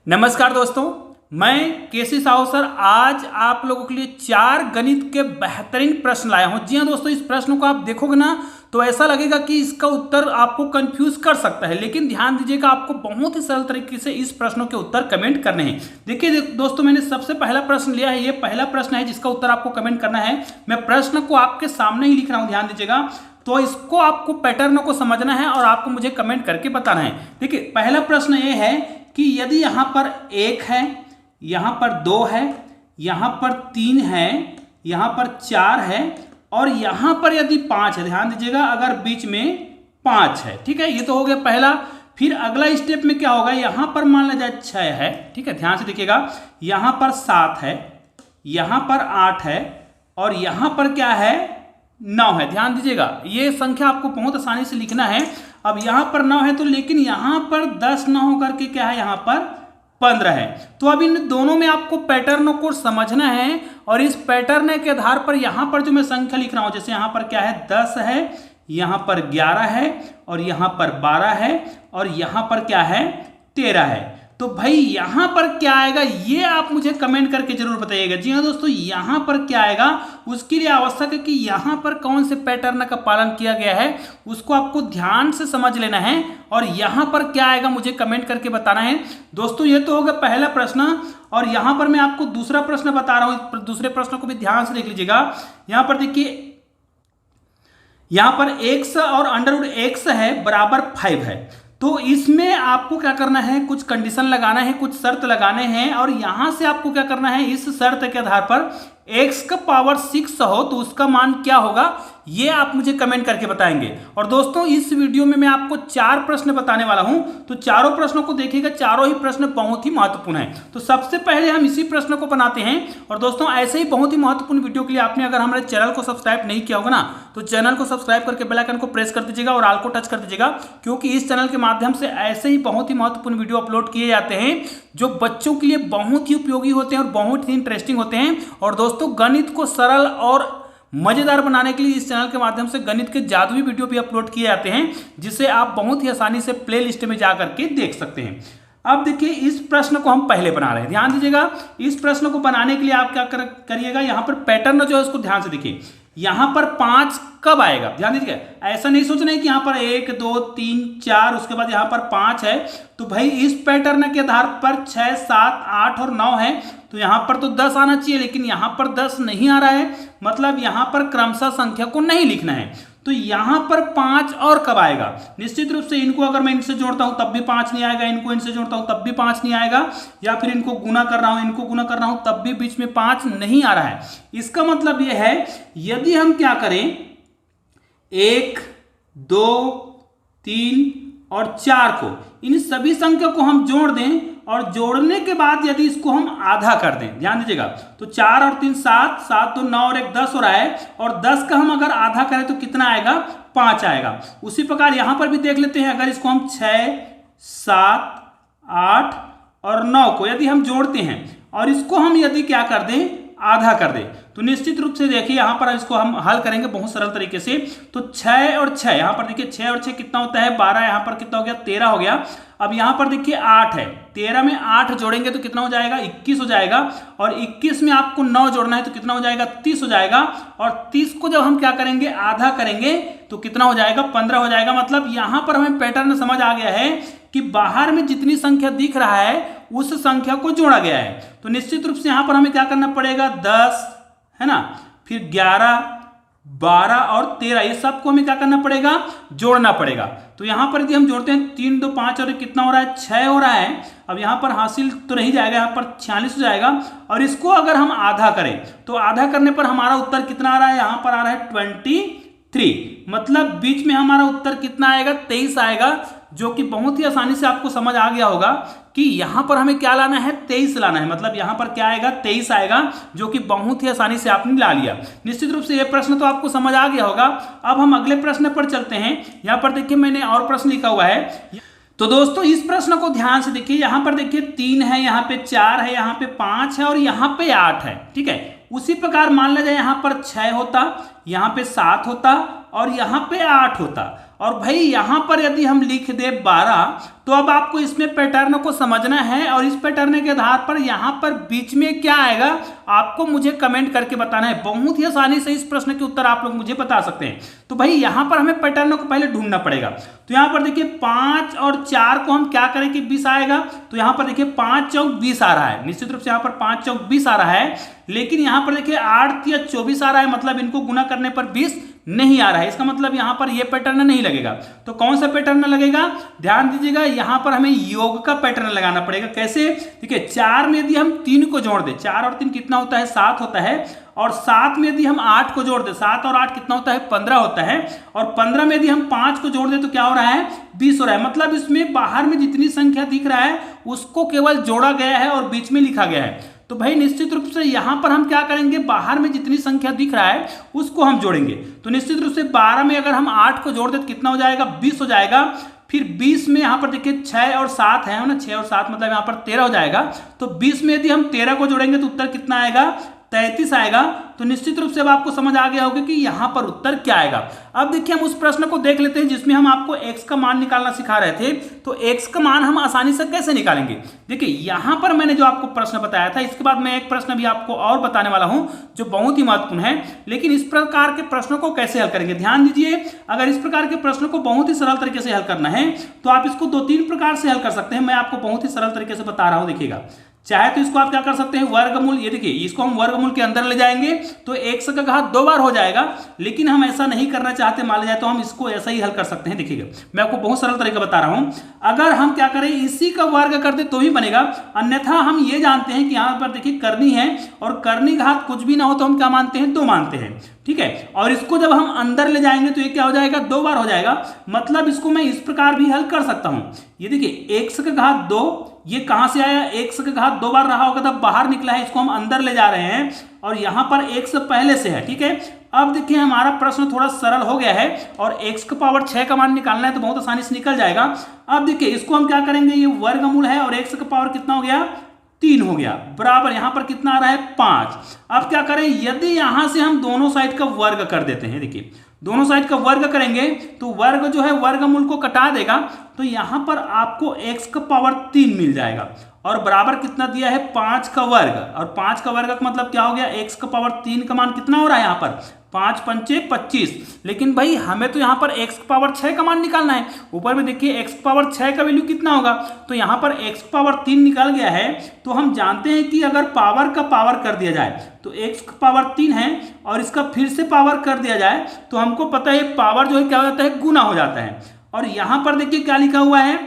नमस्कार दोस्तों, मैं केसी साहू सर आज आप लोगों के लिए 4 गणित के बेहतरीन प्रश्न लाया हूं। जी हां दोस्तों, इस प्रश्न को आप देखोगे ना तो ऐसा लगेगा कि इसका उत्तर आपको कंफ्यूज कर सकता है, लेकिन ध्यान दीजिएगा आपको बहुत ही सरल तरीके से इस प्रश्नों के उत्तर कमेंट करने हैं। देखिए दोस्तों, मैंने सबसे पहला प्रश्न लिया है, ये पहला प्रश्न है जिसका उत्तर आपको कमेंट करना है। मैं प्रश्न को आपके सामने ही लिख रहा हूं, ध्यान दीजिएगा। तो इसको आपको पैटर्न को समझना है और आपको मुझे कमेंट करके बताना है। देखिए पहला प्रश्न ये है कि यदि यहां पर 1 है, यहां पर 2 है, यहां पर 3 है, यहां पर 4 है और यहां पर यदि 5 है, ध्यान दीजिएगा अगर बीच में 5 है, ठीक है, ये तो हो गया पहला। फिर अगला स्टेप में क्या होगा, यहां पर मान लिया जाए 6 है, ठीक है, ध्यान से देखिएगा, यहां पर 7 है, यहां पर 8 है और यहां पर क्या है 9 है। ध्यान दीजिएगा ये संख्या आपको बहुत आसानी से लिखना है। अब यहां पर 9 है तो लेकिन यहां पर 10 न होकर के क्या है, यहां पर 15 है। तो अब इन दोनों में आपको पैटर्न को समझना है और इस पैटर्न के आधार पर यहां पर जो मैं संख्या लिख रहा हूं, जैसे यहां पर क्या है 10 है, यहां पर 11 है और यहां पर 12 है और यहां पर क्या है 13 है। तो भाई यहां पर क्या आएगा ये आप मुझे कमेंट करके जरूर बताइएगा। जी हाँ दोस्तों, यहां पर क्या आएगा उसके लिए आवश्यक है कि यहां पर कौन से पैटर्न का पालन किया गया है उसको आपको ध्यान से समझ लेना है और यहां पर क्या आएगा मुझे कमेंट करके बताना है। दोस्तों ये तो होगा पहला प्रश्न और यहां पर मैं आपको दूसरा प्रश्न बता रहा हूं, दूसरे प्रश्न को भी ध्यान से देख लीजिएगा। यहां पर देखिए, यहां पर x और √x है बराबर 5 है। तो इसमें आपको क्या करना है, कुछ कंडीशन लगाना है, कुछ शर्त लगाने हैं और यहां से आपको क्या करना है, इस शर्त के आधार पर x का पावर 6 हो तो उसका मान क्या होगा ये आप मुझे कमेंट करके बताएंगे। और दोस्तों इस वीडियो में मैं आपको 4 प्रश्न बताने वाला हूं, तो चारों प्रश्नों को देखिएगा, चारों ही प्रश्न बहुत ही महत्वपूर्ण है। तो सबसे पहले हम इसी प्रश्न को बनाते हैं। और दोस्तों ऐसे ही बहुत ही महत्वपूर्ण वीडियो के लिए आपने अगर हमारे चैनल को सब्सक्राइब नहीं किया होगा ना तो चैनल को सब्सक्राइब करके बेल आइकन को प्रेस कर दीजिएगा और ऑल को टच कर दीजिएगा, क्योंकि इस चैनल के माध्यम से ऐसे ही बहुत ही महत्वपूर्ण वीडियो अपलोड किए जाते हैं जो बच्चों के लिए बहुत ही उपयोगी होते हैं और बहुत ही इंटरेस्टिंग होते हैं। और दोस्तों गणित को सरल और मजेदार बनाने के लिए इस चैनल के माध्यम से गणित के जादुई वीडियो भी अपलोड किए जाते हैं, जिसे आप बहुत ही आसानी से प्लेलिस्ट में जाकर के देख सकते हैं। अब देखिए इस प्रश्न को हम पहले बना रहे हैं, ध्यान दीजिएगा। इस प्रश्न को बनाने के लिए आप क्या करिएगा, यहां पर पैटर्न जो है उसको ध्यान से देखिए। यहां पर 5 कब आएगा, ध्यान दीजिएगा, ऐसा नहीं सोचना है कि यहां पर 1 2 3 4 उसके बाद यहां पर 5 है। तो भाई इस पैटर्न के आधार पर 6 7 8 और 9 है, तो यहां पर तो 10 आना चाहिए, लेकिन यहां पर 10 नहीं आ रहा है, मतलब यहां पर क्रमशः संख्या को नहीं लिखना है। तो यहां पर 5 और कब आएगा, निश्चित रूप से इनको अगर मैं इनसे जोड़ता हूं तब भी 5 नहीं आएगा, इनको इनसे जोड़ता हूं तब भी 5 नहीं आएगा, या फिर इनको गुना कर रहा हूं, इनको गुना कर रहा हूं तब भी बीच में 5 नहीं आ रहा है। इसका मतलब यह है यदि हम क्या करें 1 2 3 और 4 को, इन सभी संख्या को हम जोड़ दें और जोड़ने के बाद यदि इसको हम आधा कर दें, ध्यान दीजिएगा, तो 4 और 3 7, 7 2 9 और 1 10 हो रहा है, और 10 का हम अगर आधा करें तो कितना आएगा 5 आएगा। उसी प्रकार यहां पर भी देख लेते हैं, अगर इसको हम 6 7 8 और 9 को यदि हम जोड़ते हैं और इसको हम यदि क्या कर दें आधा कर दे, तो निश्चित रूप से देखिए यहां पर इसको हम हल करेंगे बहुत सरल तरीके से। तो 6 और 6 यहां पर देखिए, 6 और 6 कितना होता है 12, यहां पर कितना हो गया 13 हो गया। अब यहां पर देखिए 8 है, 13 में 8 जोड़ेंगे तो कितना हो जाएगा 21 हो जाएगा, और 21 में आपको 9 जोड़ना है तो कितना हो जाएगा 30 हो जाएगा, और 30 को जब हम क्या करेंगे आधा करेंगे तो कितना हो जाएगा 15 हो जाएगा। मतलब यहां पर हमें पैटर्न समझ आ गया है कि बाहर में जितनी संख्या दिख रहा है उस संख्या को जोड़ा गया है। तो निश्चित रूप से यहां पर हमें क्या करना पड़ेगा 10 है ना, फिर 11 12 और 13, ये सबको हमें क्या करना पड़ेगा जोड़ना पड़ेगा। तो यहां पर यदि हम जोड़ते हैं 3 2 5 और कितना हो रहा है 6 हो रहा है। अब यहां पर हासिल तो नहीं जाएगा, यहां पर 46 हो जाएगा, और इसको अगर हम आधा करें तो आधा करने पर हमारा उत्तर कितना आ रहा है, यहां पर आ रहा है 23, मतलब बीच में हमारा उत्तर कितना आएगा 23 आएगा, जो कि बहुत ही आसानी से आपको समझ आ गया होगा कि यहां पर हमें क्या लाना है 23 लाना है, मतलब यहां पर क्या आएगा 23 आएगा, जो कि बहुत ही आसानी से आपने ला लिया। निश्चित रूप से यह प्रश्न तो आपको समझ आ गया होगा। अब हम अगले प्रश्न पर चलते हैं। यहां पर देखिए मैंने और प्रश्न लिखा हुआ है, तो दोस्तों इस प्रश्न को ध्यान से देखिए। यहां पर देखिए 3 है, यहां पे 4 है, यहां पे 5 है और यहां पे 8 है, ठीक है। उसी प्रकार मान लिया जाए यहां पर 6 होता, यहां पे 7 होता और यहां पे 8 होता, और भाई यहां पर यदि हम लिख दे 12, तो अब आपको इसमें पैटर्न को समझना है और इस पैटर्न के आधार पर यहां पर बीच में क्या आएगा आपको मुझे कमेंट करके बताना है। बहुत ही आसानी से इस प्रश्न के उत्तर आप लोग मुझे बता सकते हैं। तो भाई यहां पर हमें पैटर्न को पहले ढूंढना पड़ेगा। तो यहां पर देखिए 5 और 4 को हम क्या करें कि 20 आएगा। तो यहां पर देखिए 5 चौक 20 आ रहा है, निश्चित रूप से यहां पर 5 चौक 20 आ रहा है। लेकिन यहां पर देखिए 8 या 24 आ रहा है, मतलब इनको गुना करने पर 20 नहीं आ रहा है। इसका मतलब यहां पर यह पैटर्न नहीं लगेगा। तो कौन सा पैटर्न लगेगा, ध्यान दीजिएगा, यहां पर हमें योग का पैटर्न लगाना पड़ेगा। कैसे, देखिए 4 में यदि हम 3 को जोड़ दें, 4 और 3 कितना होता है, 7 होता है। और 7 में यदि हम 8 को जोड़ दें, 7 और 8 कितना होता है, 15 होता है। और 15 में यदि हम 5 को जोड़ दें तो क्या हो रहा है, 20 हो रहा है। मतलब इसमें बाहर में जितनी संख्या दिख रहा है उसको केवल जोड़ा गया है और बीच में लिखा गया है। तो भाई निश्चित रूप से यहां पर हम क्या करेंगे, बाहर में जितनी संख्या दिख रहा है उसको हम जोड़ेंगे। तो निश्चित रूप से 12 में अगर हम 8 को जोड़ दें तो कितना हो जाएगा, 20 हो जाएगा। फिर 20 में यहां पर देखिए 6 और 7 है ना, 6 और 7 मतलब यहां पर 13 हो जाएगा। तो 20 में यदि हम 13 को जोड़ेंगे तो उत्तर कितना आएगा, 33 आएगा। तो निश्चित रूप से अब आपको समझ आ गया होगा कि यहां पर उत्तर क्या आएगा। अब देखिए हम उस प्रश्न को देख लेते हैं जिसमें हम आपको x का मान निकालना सिखा रहे थे। तो x का मान हम आसानी से कैसे निकालेंगे, देखिए यहां पर मैंने जो आपको प्रश्न बताया था, इसके बाद मैं एक प्रश्न भी आपको और बताने वाला हूं जो बहुत ही महत्वपूर्ण है। लेकिन इस प्रकार के प्रश्नों को कैसे हल करेंगे, ध्यान दीजिए, अगर इस प्रकार के प्रश्नों को बहुत ही सरल तरीके से हल करना है तो आप इसको 2-3 प्रकार से हल कर सकते हैं। मैं आपको बहुत ही सरल तरीके से बता रहा हूं, देखिएगा। चाहे तो इसको आप क्या कर सकते हैं, वर्गमूल, ये देखिए इसको हम वर्गमूल के अंदर ले जाएंगे तो x का घात 2 बार हो जाएगा। लेकिन हम ऐसा नहीं करना चाहते, मान लिया, तो हम इसको ऐसा ही हल कर सकते हैं। देखिएगा मैं आपको बहुत सरल तरीका बता रहा हूं, अगर हम क्या करें, इसी का वर्ग कर दे तो ही बनेगा। अन्यथा हम ये जानते हैं कि यहां पर देखिए करनी है और करनी घात कुछ भी ना हो तो हम क्या मानते हैं, 2 मानते हैं, ठीक है। और इसको जब हम अंदर ले जाएंगे तो ये क्या हो जाएगा, 2 बार हो जाएगा। मतलब इसको मैं इस प्रकार भी हल कर सकता हूं, ये देखिए x का घात 2, ये कहां से आया, x का घात 2 बार रहा होगा तब बाहर निकला है, इसको हम अंदर ले जा रहे हैं और यहां पर x पहले से है, ठीक है। अब देखिए हमारा प्रश्न थोड़ा सरल हो गया है और x का पावर 6 का मान निकालना है तो बहुत आसानी से निकल जाएगा। अब देखिए इसको हम क्या करेंगे, ये वर्गमूल है और x का पावर कितना हो गया, 3 हो गया, बराबर यहां पर कितना आ रहा है, 5। अब क्या करें, यदि यहां से हम दोनों साइड का वर्ग कर देते हैं, देखिए दोनों साइड का वर्ग करेंगे तो वर्ग जो है वर्गमूल को कटा देगा। तो यहां पर आपको x का पावर 3 मिल जाएगा और बराबर कितना दिया है, 5 का वर्ग। और 5 का वर्ग का मतलब क्या हो गया, x का पावर 3 का मान कितना हो रहा है यहाँ पर, 5 पंचे 25। लेकिन भाई हमें तो यहाँ पर x का पावर 6 का मान निकालना है। ऊपर में देखिए x का पावर 6 का वैल्यू कितना होगा, तो यहाँ पर x का पावर 3 निकल गया है। तो हम जानते हैं कि अगर पावर का पावर कर दिया जाए तो x का पावर 3 है और इसका फिर से पावर कर दिया जाए तो हमको पता है पावर जो है क्या हो जाता है, गुना हो जाता है। और यहाँ पर देखिए क्या लिखा हुआ है,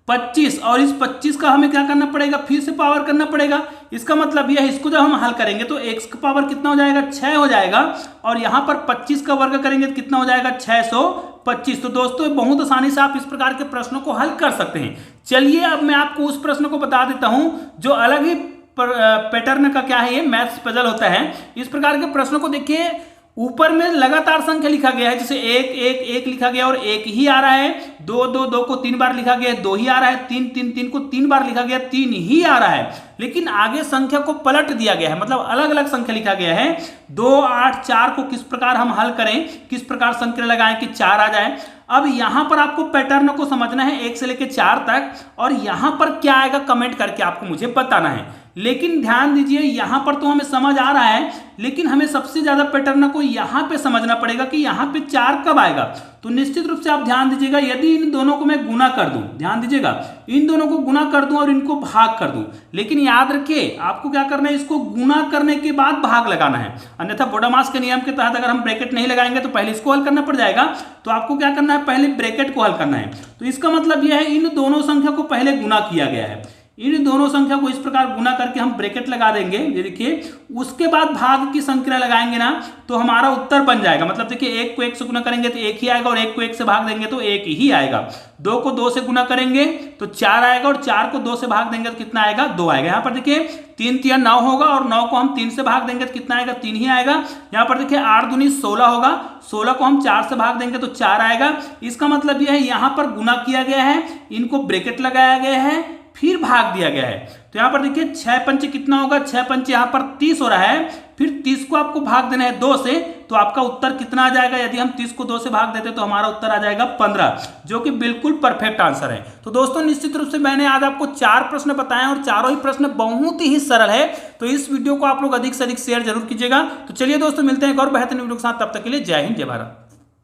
25, और इस 25 का हमें क्या करना पड़ेगा, फिर से पावर करना पड़ेगा। इसका मतलब यह है, इसको जब हम हल करेंगे तो x का पावर कितना हो जाएगा, 6 हो जाएगा। और यहां पर 25 का वर्ग करेंगे तो कितना हो जाएगा, 625। तो दोस्तों बहुत आसानी से आप इस प्रकार के प्रश्नों को हल कर सकते हैं। चलिए अब मैं आपको उस प्रश्न को बता देता हूं जो अलग ही पैटर्न का क्या है, ये मैथ्स पजल होता है। इस प्रकार के प्रश्नों को देखिए, ऊपर में लगातार संख्या लिखा गया है, जैसे 1 1 1 लिखा गया और 1 ही आ रहा है, 2 2 2 को 3 बार लिखा गया है, 2 ही आ रहा है, 3 3 3 को 3 बार लिखा गया, 3 ही आ रहा है। लेकिन आगे संख्या को पलट दिया गया है, मतलब अलग अलग संख्या लिखा गया है। 2 8 4 को किस प्रकार हम हल करें, किस प्रकार संख्या लगाएं कि 4 आ जाए। अब यहां पर आपको पैटर्न को समझना है 1 से लेकर 4 तक, और यहां पर क्या आएगा कमेंट करके आपको मुझे बताना है। लेकिन ध्यान दीजिए यहां पर तो हमें समझ आ रहा है, लेकिन हमें सबसे ज्यादा पैटर्न को यहां पे समझना पड़ेगा कि यहां पे 4 कब आएगा। तो निश्चित रूप से आप ध्यान दीजिएगा, यदि इन दोनों को मैं गुना कर दूं, ध्यान दीजिएगा, इन दोनों को गुना कर दूं और इनको भाग कर दूं, लेकिन याद रखिए आपको क्या करना है, इसको गुना करने के बाद भाग लगाना है। अन्यथा बोडामास के नियम के तहत अगर हम ब्रैकेट नहीं लगाएंगे तो पहले इसको हल करना पड़ जाएगा। तो आपको क्या करना है, पहले ब्रैकेट को हल करना है। तो इसका मतलब यह है इन दोनों संख्या को पहले गुना किया गया है, इन दोनों संख्या को इस प्रकार गुना करके हम ब्रैकेट लगा देंगे, ये देखिए, उसके बाद भाग की संख्या लगाएंगे ना तो हमारा उत्तर बन जाएगा। मतलब देखिए 1 को 1 से गुना करेंगे तो 1 ही आएगा और 1 को 1 से भाग देंगे तो 1 ही आएगा। 2 को 2 से गुना करेंगे तो 4 आएगा और 4 को 2 से भाग देंगे तो कितना आएगा, 2 आएगा। यहाँ पर देखिए 3 3 9 होगा और 9 को हम 3 से भाग देंगे तो कितना आएगा, 3 ही आएगा। यहाँ पर देखिए 8 दूनी 16 होगा, 16 को हम 4 से भाग देंगे तो 4 आएगा। इसका मतलब यह है यहाँ पर गुना किया गया है, इनको ब्रैकेट लगाया गया है, फिर भाग दिया गया है। तो यहाँ पर देखिए 6 पंचे कितना होगा, 6 पंचे यहाँ पर 30 हो रहा है, फिर 30 को आपको भाग देना है 2 से, तो आपका उत्तर कितना आ जाएगा, यदि हम 30 को 2 से भाग देते तो हमारा उत्तर आ जाएगा 15, जो कि बिल्कुल परफेक्ट आंसर है। तो दोस्तों निश्चित रूप से मैंने आज आपको 4 प्रश्न बताए और चारों ही प्रश्न बहुत ही सरल है, तो इस वीडियो को आप लोग अधिक से अधिक शेयर जरूर कीजिएगा। तो चलिए दोस्तों मिलते हैं एक और बेहतरीन वीडियो के साथ, तब तक के लिए जय हिंद जय भारत।